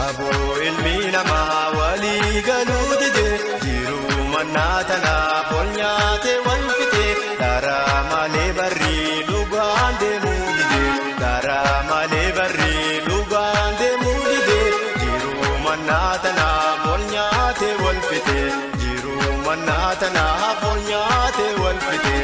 Yaaboo ilmi namaa walii galuu dide jiruu mannaa tanaaf ol nyaatee wal fite karaa malee barrii dhugaan deemuu dide karaa malee barrii dhugaan deemuu dide jiruu mannaa tanaaf ol nyaatee wal fite jiruu mannaa tanaaf ol nyaatee wal fite.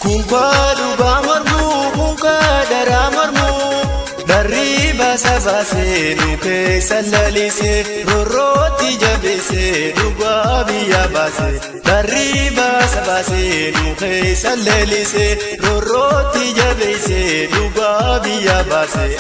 Kunka dhugaa mormuu kunka daraa mormuu darrii baasa baasee nu keessa lalisee rorrootti jabeessee dhugaa biyya baasee darrii baasa baasee nu keessa lalisee rorrootti jabeessee dhugaa biyya baasee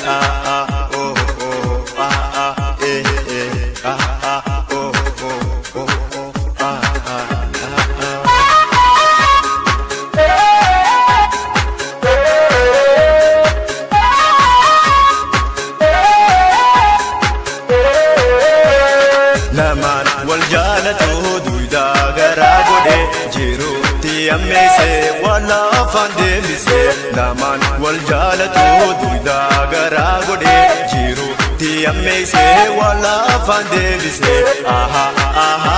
Lamaan wal jaalatu duudaa garaa godhe jiruutti ammeessee wal afaan deebisee lamaan wal jaalatu duudaa garaa godhe jiruutti ammeessee wal afaan deebisee aha aha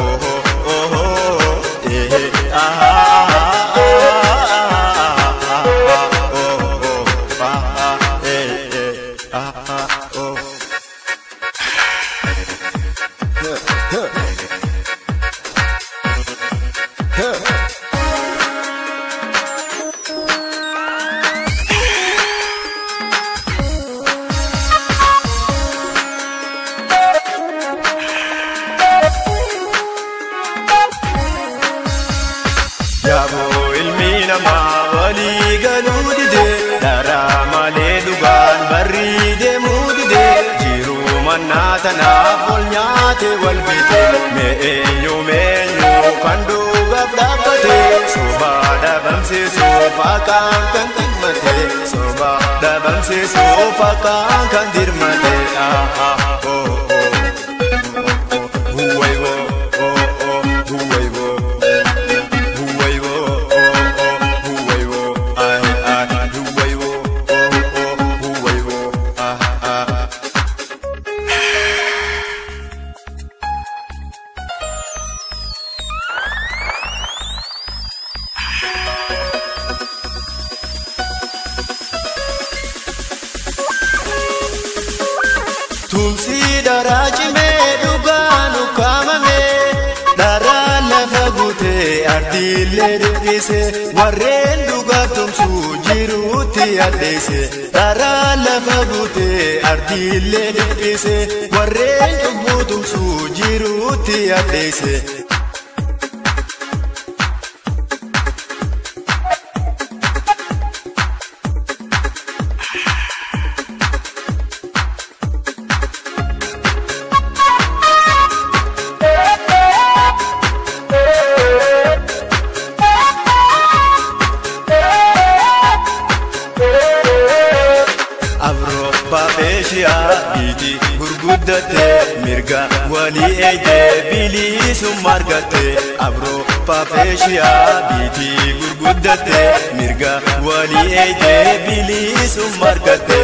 oho oho aha Yaaboo ilmi namaa walii galuu dide daraa malee dhugaan barrii deemuu dide jiruu mannaa tanaaf ol nyaatee wal fite meenyu kan dhugaaf dhaabbate sobaa dhabamsiisuuf akkaan kan dirmate sobaa dhabamsiisuuf akkaan kan dirmate Tumsi daraa cimee dhugaan ukkaamamee daraa lafa guutee ardiilee dhiphise warreen dhugaaf tumsuu jiruutti addeesse daraa lafa guutee ardiilee dhiphise warreen cubbuu tumsuu jiruutti addeesse. Baafeeshiyaa biiti gurguddate mirga walii eegee bilisummaa argatte abroo baafeeshiyaa biiti gurguddate mirga walii eegee bilisummaa argatte.